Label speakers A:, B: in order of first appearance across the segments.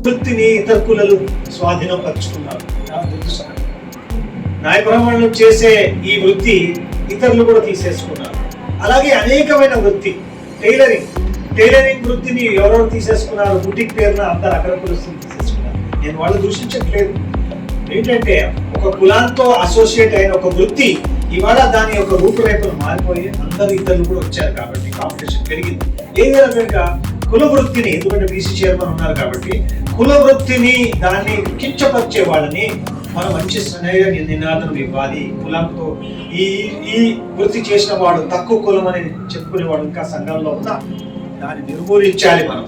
A: వృత్తిని ఇతర కులలు స్వాధీనం పరుచుకున్నారు. నాయ బ్రాహ్మణులు చేసే ఈ వృత్తి ఇతరులు కూడా తీసేసుకున్నారు. అలాగే అనేకమైన వృత్తి టైలరింగ్ వృత్తిని ఎవరెవరు తీసేసుకున్నారు, బుటిక్ పేరున అందరు అక్కడ కులస్తులు తీసేసుకున్నారు. నేను వాళ్ళు దూషించట్లేదు. ఏంటంటే ఒక కులాంతో అసోసియేట్ అయిన ఒక వృత్తి ఇవాళ దాని యొక్క రూపురేఖలు మారిపోయి అందరు ఇతరులు కూడా వచ్చారు కాబట్టి కాంపిటీషన్ పెరిగింది. ఏదైనా కుల వృత్తిని, ఎందుకంటే బీసీ చైర్మన్ ఉన్నారు కాబట్టి కుల వృత్తిని దాన్ని కించపరిచే వాళ్ళని మనం మంచి స్నేహ నినాదం ఇవ్వాలి. కులంతో ఈ వృత్తి చేసిన వాడు తక్కువ కులం అని చెప్పుకునేవాడు ఇంకా సంఘంలో ఉన్నా దాన్ని నిర్మూలించాలి. మనం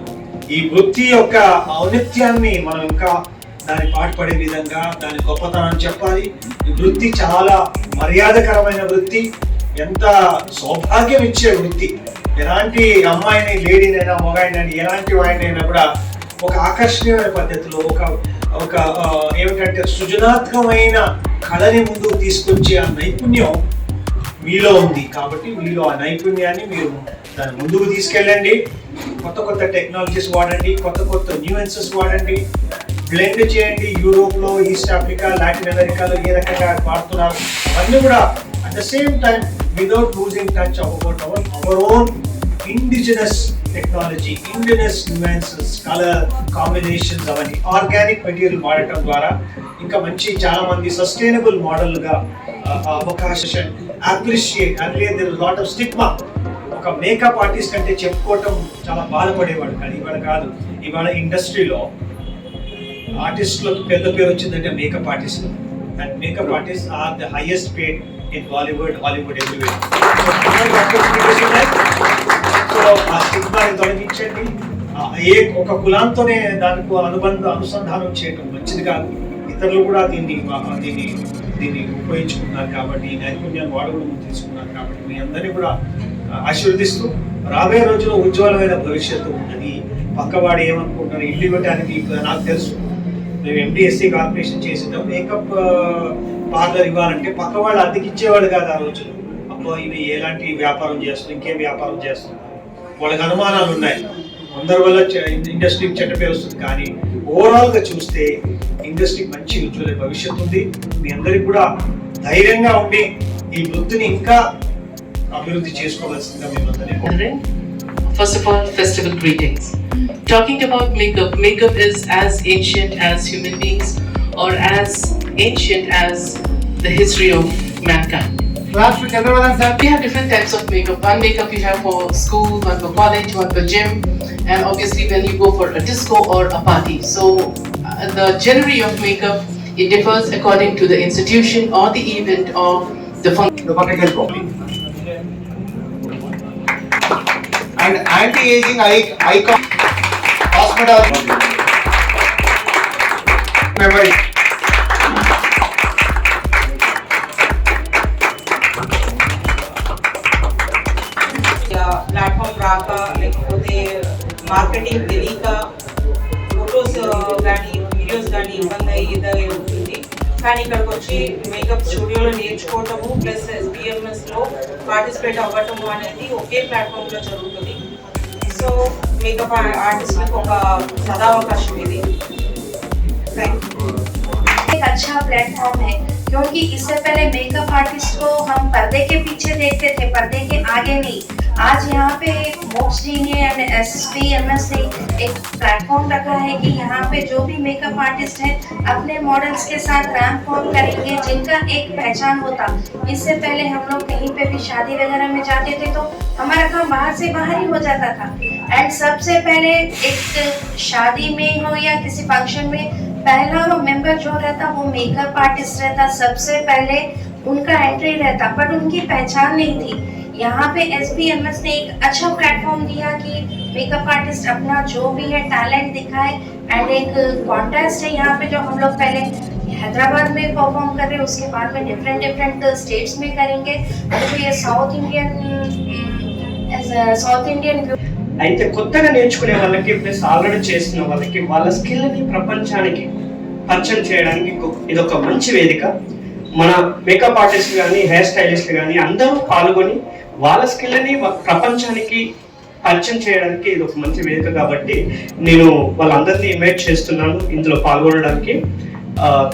A: ఈ వృత్తి యొక్క ఔన్నత్యాన్ని మనం ఇంకా దాన్ని పాటుపడే విధంగా దాని గొప్పతనాన్ని చెప్పాలి. ఈ వృత్తి చాలా మర్యాదకరమైన వృత్తి, ఎంత సౌభాగ్యం ఇచ్చే వృత్తి. ఎలాంటి అమ్మాయిని, లేడీనైనా, మొగాయినైనా, ఎలాంటి వాడినైనా కూడా ఒక ఆకర్షణీయమైన పద్ధతిలో ఒక ఏమిటంటే సృజనాత్మకమైన కళని ముందుకు తీసుకొచ్చే ఆ నైపుణ్యం మీలో ఉంది. కాబట్టి మీలో ఆ నైపుణ్యాన్ని మీరు దాన్ని ముందుకు తీసుకెళ్ళండి. కొత్త టెక్నాలజీస్ వాడండి, కొత్త న్యూయెన్సెస్ వాడండి, బ్లెండ్ చేయండి. యూరోప్లో, ఈస్ట్ ఆఫ్రికా, లాటిన్ అమెరికాలో ఏ రకంగా వాడుతున్నారు అవన్నీ కూడా at the same time without losing touch about our own indigenous technology, indigenous nuances, colour combinations, అవన్నీ ఆర్గానిక్ మెటీరియల్ వాడటం ద్వారా ఇంకా మంచి చాలా మంది సస్టైనబుల్ మోడల్గా అవకాశం appreciate. Earlier there is lot of stigma. ఒక మేకప్ ఆర్టిస్ట్ అంటే చెప్పుకోవటం చాలా బాధపడేవాడు, కానీ ఇవాళ కాదు. ఇవాళ ఇండస్ట్రీలో ఆర్టిస్టులకు పెద్ద పేరు వచ్చిందంటే మేకప్ ఆర్టిస్టులు. And makeup artist are the highest paid in Bollywood, Hollywood, everywhere. So ఆ స్టిగ్మాని తొలగించండి. ఒక కులాంతోనే దానికి అనుసంధానం చేయడం మంచిది కాదు. ఇతరులు కూడా దీన్ని ఉపయోగించుకున్నారు కాబట్టి, ఈ నైపుణ్యాన్ని వాడు కూడా తీసుకున్నారు కాబట్టి మీ అందరినీ కూడా ఆశీర్వదిస్తూ రాబోయే రోజుల్లో ఉజ్వలమైన భవిష్యత్తు ఉన్నది. పక్కవాడు ఏమనుకుంటున్నారు ఇల్లు ఇవ్వడానికి నాకు తెలుసు. మేము ఎండిఎస్సీ కార్పొరేషన్ చేసేద్దాం, మేకప్ పార్లర్ ఇవ్వాలంటే పక్కవాళ్ళు అద్దెకిచ్చేవాడు కాదు ఆ రోజులు. అబ్బో ఇవి ఎలాంటి వ్యాపారం చేస్తున్నారు, ఇంకేం వ్యాపారం చేస్తున్నారు, వాళ్ళకి అనుమానాలు ఉన్నాయి. అందరి వల్ల ఇండస్ట్రీకి చెడ్డ పేరు వస్తుంది. కానీ ఓవరాల్గా చూస్తే ఇండస్ట్రీకి మంచి ఉజ్వల భవిష్యత్తు ఉంది. మీ అందరికి కూడా ధైర్యంగా ఉండి ఈ వృత్తిని ఇంకా అభివృద్ధి చేసుకోవాల్సిందిగా మేమందరినీ.
B: First of all, festival greetings. Talking about makeup is as ancient as human beings or as ancient as the history of mankind. We have different types of makeup. One makeup you have for school, one for college, one for gym, and obviously when you go for a disco or a party. So the genre of makeup, it differs according to the institution or the event of the function.
C: And anti-aging icon hospital memory.
D: Platform రాక లేకపోతే marketing తెలియక photos కానీ videos కానీ ఇబ్బంది అయ్యేది ఉంటుంది. కానీ ఇక్కడికి వచ్చి మేకప్ స్టూడియోలో నేర్చుకోవటము ప్లస్ ఎస్బిఎంఎస్లో పార్టిసిపేట్ అవ్వటము అనేది ఒకే ప్లాట్ఫామ్లో జరుగుతుంది. సో మేకప్ आर्टिस्ट ఒక సదావకాశం ఇది.
E: एक अच्छा प्लेटफॉर्म है क्योंकि इससे पहले मेकअप आर्टिस्ट को हम पर्दे के पीछे देखते थे, पर्दे के आगे नहीं. आज यहाँ पे मोक्स जी ने एंड एसबीएमएस ने एक प्लेटफॉर्म रखा है कि यहाँ पे जो भी मेकअप आर्टिस्ट हैं अपने मॉडल्स के साथ रैंप फॉर्म करेंगे जिनका एक पहचान होता. इससे पहले हम लोग कहीं पे भी शादी वगैरह में जाते थे तो हमारा काम बाहर से बाहर ही हो जाता था. एंड सबसे पहले एक शादी में हो या किसी फंक्शन में पहला मेंबर जो रहता वो मेकअप आर्टिस्ट रहता. सबसे पहले उनका एंट्री रहता, बट उनकी पहचान नहीं थी. यहाँ पे एसबीएमएस ने एक अच्छा प्लेटफॉर्म दिया कि मेकअप आर्टिस्ट अपना जो भी है टैलेंट दिखाए. एंड एक कॉन्टेस्ट है यहाँ पे जो हम लोग पहले हैदराबाद में परफॉर्म कर रहे हैं, उसके बाद में डिफरेंट स्टेट्स में करेंगे. तो ये साउथ इंडियन
F: అయితే కొత్తగా నేర్చుకునే వాళ్ళకి ప్లస్ ఆల్రెడీ చేసిన వాళ్ళకి వాళ్ళ స్కిల్ని ప్రపంచానికి పరిచయం చేయడానికి ఇదొక మంచి వేదిక. మన మేకప్ ఆర్టిస్ట్ కానీ హెయిర్ స్టైలిస్ట్ కానీ అందరూ పాల్గొని వాళ్ళ స్కిల్ని ప్రపంచానికి పరిచయం చేయడానికి ఇది ఒక మంచి వేదిక కాబట్టి నేను వాళ్ళందరినీ ఇన్వైట్ చేస్తున్నాను ఇందులో పాల్గొనడానికి.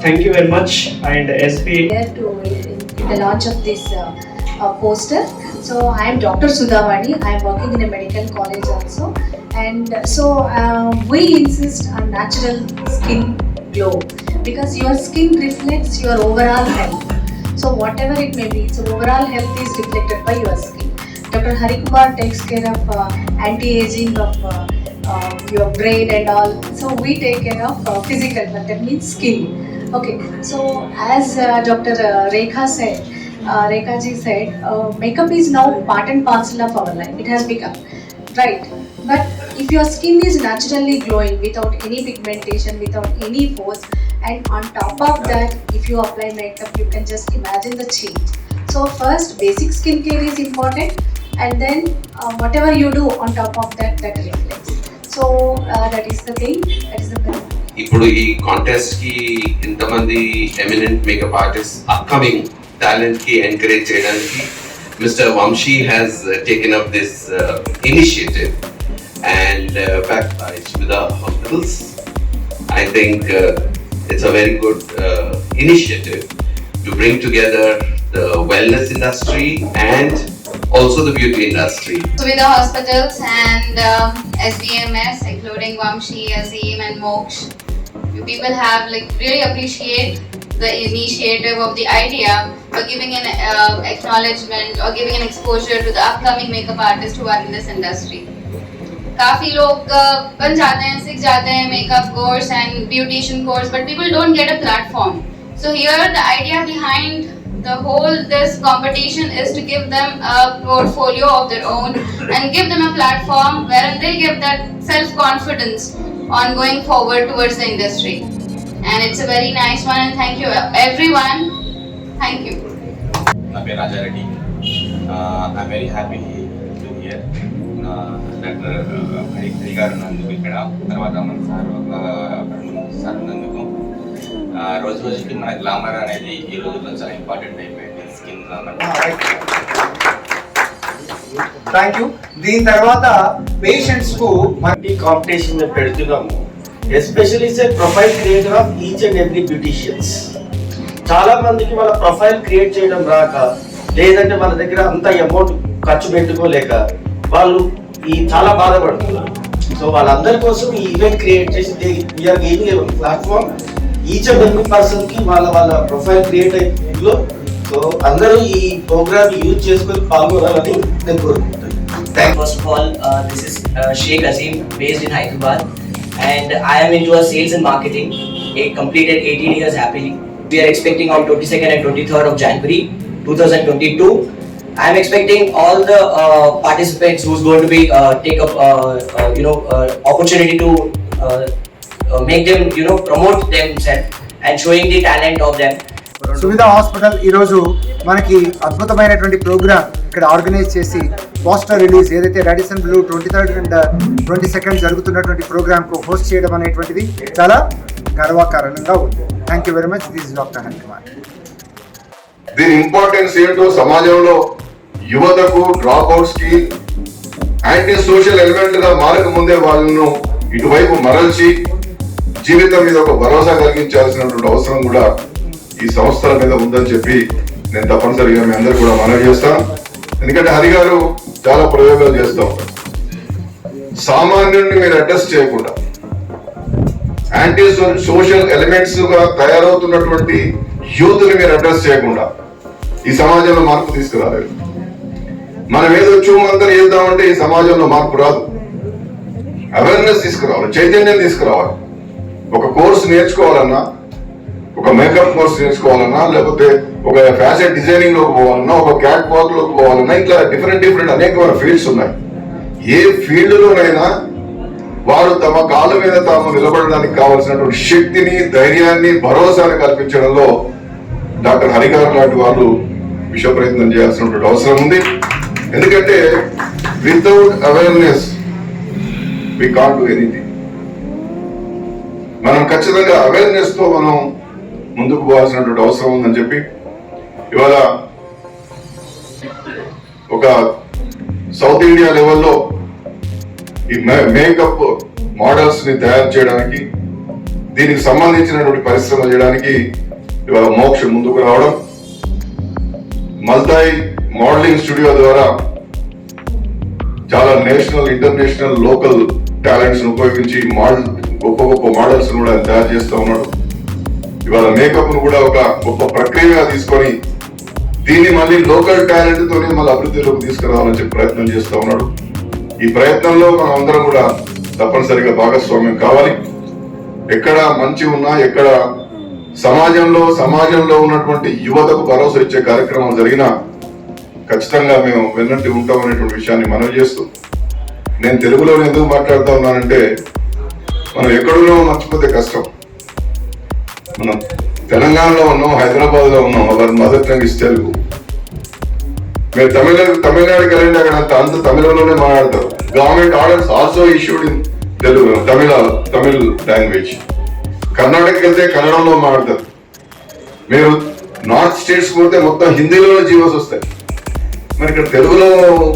F: Thank you very much and SB
G: in the launch of this poster. So I am Dr. Sudhavani. I am working in a medical college also, and so we insist on natural skin glow because your skin reflects your overall health. So whatever it may be, so overall health is reflected by your skin. Dr. Harikumar takes care of anti-aging of your brain and all. So we take care of physical, but that means skin. Okay, so as Dr. Rekha said, Rekha ji said, makeup is now part and parcel of our life. It has become, right? But if your skin is naturally glowing without any pigmentation, without any force, and on top of that, if you apply makeup, you can just imagine the change. So first, basic skincare is important, and then whatever you do on top of that, that reflects. So that is the thing. That is the thing.
H: ఇప్పుడు ఈ contest కి ఇంతమంది eminent makeup artist upcoming talent కి encourage చేయడానికి mister Vamshi has taken up this initiative and backed by Shivida Hospitals. I think it's a very good initiative to bring together the wellness industry and also the beauty industry.
I: Shivida Hospitals and SBMS, including Vamshi, Azim and Moksh. You people have really appreciate the initiative of the idea for giving an acknowledgement or giving an exposure to the upcoming makeup artists who are in this industry. काफी लोग बन जाते हैं, सीख जाते हैं makeup course and beautician course, but people don't get a platform. So here the idea behind the whole this competition is to give them a portfolio of their own and give them a platform wherein they give that self-confidence on going forward towards the industry. And it's a very nice one, and thank you everyone. Thank you.
J: Na pe Raja Reddy. I'm very happy to hear Dr. Hari garu nanduku ikkada tarvata man sir nanduku రోజు రోజుకి మన glamour అనేది ఈ రోజుల్లో చాలా important అయిపోయింది. Skin glamour.
C: Thank you. దీని తర్వాత పేషెంట్స్ కు
K: ఈ కాంపిటీషన్ మేము పెడుతున్నాము. Especially profile creator of each and every beauticians. చాలా మందికి వాళ్ళ ప్రొఫైల్ క్రియేట్ చేయడం రాక, లేదంటే వాళ్ళ దగ్గర అంత అమౌంట్ ఖర్చు పెట్టుకోలేక వాళ్ళు చాలా బాధపడుతున్నారు. సో వాళ్ళందరి కోసం ఈ ఈవెంట్ క్రియేట్ చేసి we are giving platform each and every person కి వాళ్ళ ప్రొఫైల్ క్రియేట్ అయ్యేలో. సో అందరూ ఈ ప్రోగ్రామ్ యూజ్ చేసుకొని పాల్గొనాలని నేను కోరుకుంటున్నాను.
L: First of all, this is Sheikh Azim, based in Hyderabad, and I am into sales and marketing. I completed 18 years happily. We are expecting on 22nd and 23rd of January 2022. I am expecting all the participants who's going to be take up opportunity to make them promote themselves and showing the talent of them.
C: Suvidha hospital ఈరోజు మనకి అద్భుతమైనటువంటి programme ఇక్కడ organise చేసి poster release ఏదైతే Radisson Blu 23rd and 22nd జరుగుతున్నటువంటి ప్రోగ్రామ్కు host చేయడం అనేటువంటిది చాలా గర్వకారణంగా ఉంది. Thank you very much. This is doctor Harikumar.
M: దీని ఇంపార్టెన్స్ ఏంటో సమాజంలో యువతకు డ్రాప్ అవుట్స్ కి యాంటీ సోషల్ ఎలిమెంట్ గా మారక ముందే వాళ్ళను ఇటువైపు మరల్చి జీవితం మీద ఒక భరోసా కలిగించాల్సినటువంటి అవసరం కూడా ఈ సంస్థల మీద ఉందని చెప్పి నేను తప్పనిసరిగా మీ అందరూ కూడా మనవి చేస్తాను. ఎందుకంటే హరి గారు చాలా ప్రయోగాలు చేస్తూ ఉంటారు. సామాన్యుడిని మీరు అడ్రస్ చేయకుండా యాంటీ సోషల్ ఎలిమెంట్స్ గా తయారవుతున్నటువంటి యూత్ ని మీరు అడ్రస్ చేయకుండా ఈ సమాజంలో మార్పు తీసుకురాలేదు. మనం ఏదో చూమంతా చేద్దామంటే ఈ సమాజంలో మార్పు రాదు. అవేర్నెస్ తీసుకురావాలి, చైతన్యం తీసుకురావాలి. ఒక కోర్సు నేర్చుకోవాలన్నా, ఒక మేకప్ కోర్స్ నేర్చుకోవాలన్నా, లేకపోతే ఒక ఫ్యాషన్ డిజైనింగ్ లోకి పోవాలన్నా, ఒక క్యాట్ వాక్ లోకి పోవాలన్నా, ఇట్లా డిఫరెంట్ అనేకమైన ఫీల్డ్స్ ఉన్నాయి. ఏ ఫీల్డ్ లోనైనా వారు తమ కాళ్ళ మీద తాము నిలబడడానికి కావాల్సినటువంటి శక్తిని, ధైర్యాన్ని, భరోసాని కల్పించడంలో డాక్టర్ హరి గారు లాంటి వాళ్ళు విశ్వ ప్రయత్నం చేయాల్సినటువంటి అవసరం ఉంది. ఎందుకంటే without awareness we can't do anything. మనం ఖచ్చితంగా అవేర్నెస్ తో మనం ముందుకు పోవాల్సినటువంటి అవసరం ఉందని చెప్పి ఇవాళ ఒక సౌత్ ఇండియా లెవెల్లో ఈ మేకప్ మోడల్స్ ని తయారు చేయడానికి, దీనికి సంబంధించినటువంటి పరిశ్రమ చేయడానికి ఇవాళ మోక్ష ముందుకు రావడం, మల్తాయి మోడలింగ్ స్టూడియో ద్వారా చాలా నేషనల్, ఇంటర్నేషనల్, లోకల్ టాలెంట్స్ ఉపయోగించి గొప్ప గొప్ప మోడల్స్ కూడా తయారు చేస్తూ ఉన్నాడు. ఇవాళ మేకప్ ను కూడా ఒక గొప్ప ప్రక్రియగా తీసుకొని దీన్ని మళ్ళీ లోకల్ టాలెంట్ తోనే మళ్ళీ అభివృద్ధిలోకి తీసుకురావాలని చెప్పి ప్రయత్నం చేస్తూ ఉన్నాడు. ఈ ప్రయత్నంలో మనం అందరం కూడా తప్పనిసరిగా భాగస్వామ్యం కావాలి. ఎక్కడ మంచి ఉన్నా, ఎక్కడ సమాజంలో ఉన్నటువంటి యువతకు భరోసా ఇచ్చే కార్యక్రమం జరిగినా ఖచ్చితంగా మేము వెన్నంటి ఉంటాం అనేటువంటి విషయాన్ని మనవి చేస్తూ, నేను తెలుగులో ఎందుకు మాట్లాడుతూ ఉన్నానంటే, మనం ఎక్కడున్నా మర్చిపోతే కష్టం. మనం తెలంగాణలో ఉన్నాం, హైదరాబాద్ లో ఉన్నాం, our mother tongue is Telugu. మీరు తమిళనాడుకి వెళ్ళండి, అక్కడ అంత తమిళంలోనే మాట్లాడతారు. Government orders also issued in Telugu, Tamil language. కర్ణాటకకి వెళ్తే కన్నడంలో మాట్లాడతారు. మీరు నార్త్ స్టేట్స్ పోతే మొత్తం హిందీలోనే జీవోస్ వస్తాయి. మరి ఇక్కడ తెలుగులో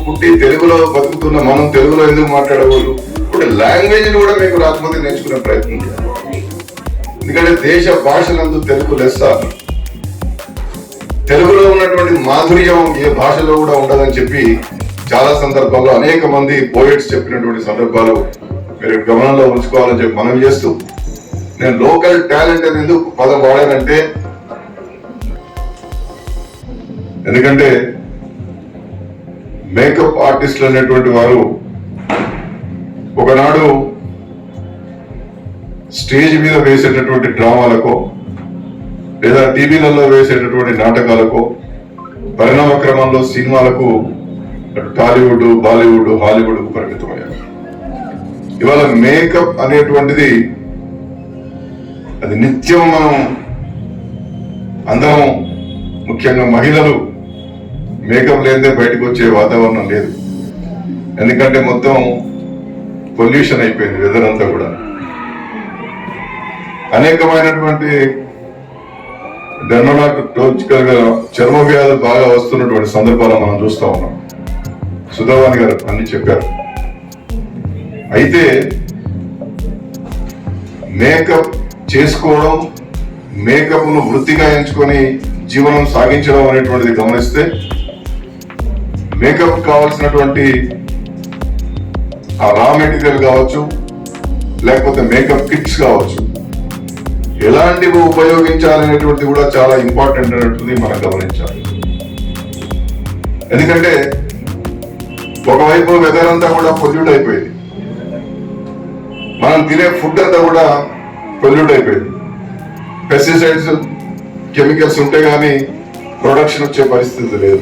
M: పుట్టి తెలుగులో బతుకుతున్న మనం తెలుగులో ఎందుకు మాట్లాడకూడదు? ఇప్పుడు లాంగ్వేజ్ కూడా మీకు రాకపోతే నేర్చుకునే ప్రయత్నం చేయాలి. ఎందుకంటే దేశ భాషలందు తెలుగు లెస్స. తెలుగులో ఉన్నటువంటి మాధుర్యం ఏ భాషలో కూడా ఉండదని చెప్పి చాలా సందర్భాల్లో అనేక మంది పోయిట్స్ చెప్పినటువంటి సందర్భాలు మీరు గమనంలో ఉంచుకోవాలని చెప్పి మనం చేస్తూ, నేను లోకల్ టాలెంట్ అని ఎందుకు పదం వాడానంటే, ఎందుకంటే మేకప్ ఆర్టిస్టులు అనేటువంటి వారు ఒకనాడు స్టేజ్ మీద వేసేటటువంటి డ్రామాలకో లేదా టీవీలలో వేసేటటువంటి నాటకాలకో, పరిణామ క్రమంలో సినిమాలకు టాలీవుడ్, బాలీవుడ్, హాలీవుడ్ పరిమితమయ్యారు. ఇవాళ మేకప్ అనేటువంటిది అది నిత్యం మనం అందరం, ముఖ్యంగా మహిళలు మేకప్ లేదే బయటకు వచ్చే వాతావరణం లేదు. ఎందుకంటే మొత్తం పొల్యూషన్ అయిపోయింది వెదర్ అంతా కూడా. అనేకమైనటువంటి డెర్మటాలజికల్ గా చర్మ వ్యాధులు బాగా వస్తున్నటువంటి సందర్భాలు మనం చూస్తూ ఉన్నాం. సుధావాణి గారు అన్ని చెప్పారు. అయితే మేకప్ చేసుకోవడం, మేకప్ ను వృత్తిగా ఎంచుకొని జీవనం సాగించడం అనేటువంటిది గమనిస్తే, మేకప్ కావాల్సినటువంటి ఆ రా మెటీరియల్ కావచ్చు, లేకపోతే మేకప్ కిట్స్ కావచ్చు, ఎలాంటివి ఉపయోగించాలనేటువంటిది కూడా చాలా ఇంపార్టెంట్ అనేటువంటిది మనం గమనించాలి. ఎందుకంటే ఒకవైపు వెదర్ అంతా కూడా పొల్యూట్ అయిపోయింది, మనం తినే ఫుడ్ అంతా కూడా పొల్యూట్ అయిపోయింది. పెస్టిసైడ్స్, కెమికల్స్ ఉంటే గానీ ప్రొడక్షన్ వచ్చే పరిస్థితి లేదు.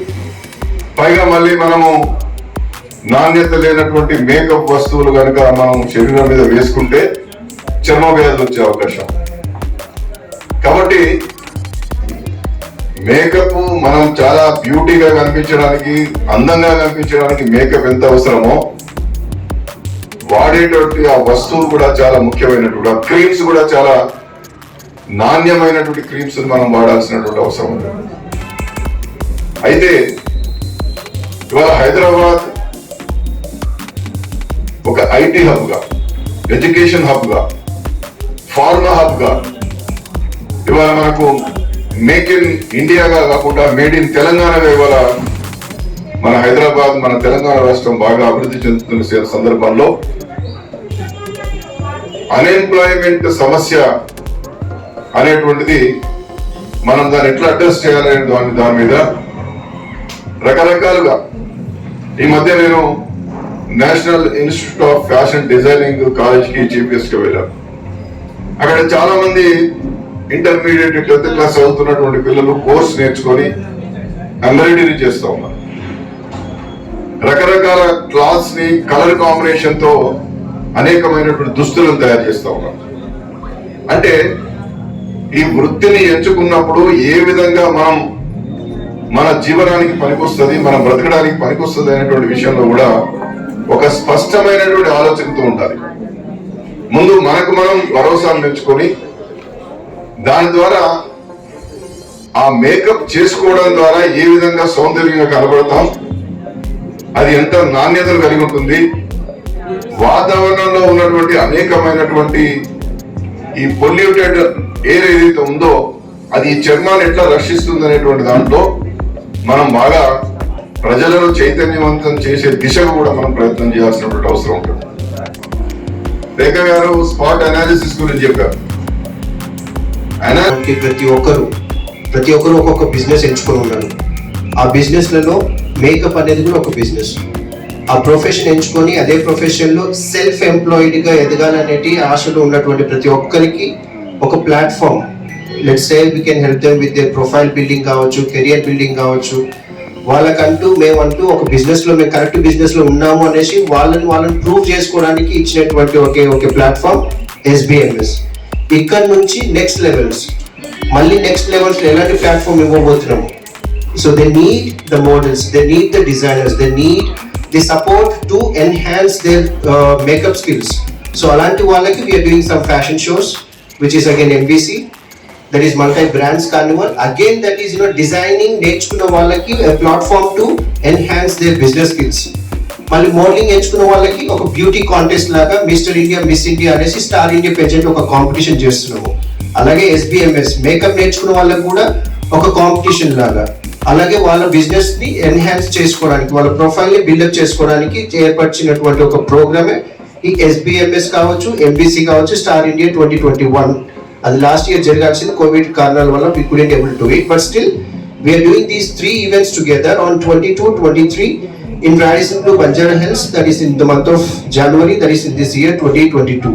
M: పైగా మళ్ళీ మనము నాణ్యత లేనటువంటి మేకప్ వస్తువులు కనుక మనం శరీరం మీద వేసుకుంటే చర్మ వ్యాధులు వచ్చే అవకాశం. కాబట్టి మేకప్ మనం చాలా బ్యూటీగా కనిపించడానికి, అందంగా కనిపించడానికి మేకప్ ఎంత అవసరమో, వాడేటువంటి ఆ వస్తువు కూడా చాలా ముఖ్యమైనటువంటి, ఆ క్రీమ్స్ కూడా చాలా నాణ్యమైనటువంటి క్రీమ్స్ మనం వాడాల్సినటువంటి అవసరం ఉంది. అయితే ఇవాళ హైదరాబాద్ ఒక ఐటీ హబ్ గా, ఎడ్యుకేషన్ హబ్ గా, ఫార్మా హబ్ గా, ఇవాళ మనకు మేక్ ఇన్ ఇండియాగా కాకుండా మేడ్ ఇన్ తెలంగాణగా ఇవాళ మన హైదరాబాద్, మన తెలంగాణ రాష్ట్రం బాగా అభివృద్ధి చెందుతున్న సందర్భంలో అన్ఎంప్లాయ్మెంట్ సమస్య అనేటువంటిది మనం దాన్ని ఎట్లా అడ్రస్ చేయాలనే దాని మీద రకరకాలుగా, ఈ మధ్య నేను national institute of fashion designing college కి చీఫ్ గెస్ట్ గా వెళ్ళాను. అక్కడ చాలా మంది ఇంటర్మీడియట్, 10th క్లాస్ చదువుతున్నటువంటి పిల్లలు కోర్స్ నేర్చుకొని ఎంబ్రాయిడరీ చేస్తూ ఉన్నారు. రకరకాల క్లాత్స్ ని కలర్ కాంబినేషన్ తో అనేకమైనటువంటి దుస్తులను తయారు చేస్తూ ఉన్నారు. అంటే ఈ వృత్తిని ఎంచుకున్నప్పుడు ఏ విధంగా మనం మన జీవనానికి పనికొస్తుంది, మనం బ్రతకడానికి పనికొస్తుంది అనేటువంటి విషయంలో కూడా ఒక స్పష్టమైనటువంటి ఆలోచనతో ఉండాలి. ముందు మనకు మనం భరోసాను పెంచుకొని దాని ద్వారా ఆ మేకప్ చేసుకోవడం ద్వారా ఏ విధంగా సౌందర్యంగా కనబడతాం, అది ఎంత నాణ్యతను కలిగి ఉంటుంది, వాతావరణంలో ఉన్నటువంటి అనేకమైనటువంటి ఈ పొల్యూటెడ్ ఎయిర్ ఏదైతే ఉందో అది చర్మాన్ని ఎట్లా రక్షిస్తుంది అనేటువంటి దాంట్లో మనం బాగా ప్రజలను చైతన్యవంతం చేసే దిశగా కూడా మనం ప్రయత్నం చేయాల్సినటువంటి అవసరం ఉంటుంది. రేఖ గారు స్పాట్ అనాలిసిస్ గురించి చెప్పారు.
N: ప్రతి ఒక్కరు ఒక్కొక్క బిజినెస్ ఎంచుకొని ఉన్నారు. ఆ బిజినెస్లలో మేకప్ అనేది కూడా ఒక బిజినెస్. ఆ ప్రొఫెషన్ ఎంచుకొని అదే ప్రొఫెషన్లో సెల్ఫ్ ఎంప్లాయిడ్గా ఎదగాలనేటి ఆశలు ఉన్నటువంటి ప్రతి ఒక్కరికి ఒక platform. Let's say we can help them with their profile building కావచ్చు, కెరియర్ బిల్డింగ్ కావచ్చు. వాళ్ళకంటూ మేమంటూ ఒక బిజినెస్లో మేము కరెక్ట్ బిజినెస్లో ఉన్నాము అనేసి వాళ్ళని ప్రూవ్ చేసుకోవడానికి ఇచ్చినటువంటి ఒకే ప్లాట్ఫామ్ SBMS. ఇక్కడ నుంచి నెక్స్ట్ లెవెల్స్ ఎలాంటి ప్లాట్ఫామ్ ఇవ్వబోతున్నాము. So they need the models, they need the designers, they need the support to enhance their makeup skills. So అలాంటి వాళ్ళకి we are doing some fashion shows which is again MBC, that is multi brands carnival, again that is designing నేర్చుకున్న వాళ్ళకి a platform to enhance their business skills. మళ్ళీ modelling నేర్చుకున్న వాళ్ళకి ఒక beauty contest లాగా mister India, miss India అనేసి star India పెంచండి ఒక కాంపిటీషన్ చేస్తున్నాము. అలాగే SBMS మేకప్ నేర్చుకున్న వాళ్ళకి కూడా ఒక కాంపిటీషన్ లాగా, అలాగే వాళ్ళ బిజినెస్ ని ఎన్హాన్స్ చేసుకోవడానికి, వాళ్ళ ప్రొఫైల్ ని బిల్డప్ చేసుకోవడానికి ఏర్పరిచినటువంటి ఒక ప్రోగ్రామే ఈ SBMS కావచ్చు, MBC కావచ్చు, స్టార్ ఇండియా 2021. అది లాస్ట్ ఇయర్ జరగాల్సింది కోవిడ్ కారణాల వల్ల we couldn't able to do it, but still we are doing these 3 events together on 22, 23 in Radisson Blu, Banjara Hills, that is in the month of January, that is in this year 2022.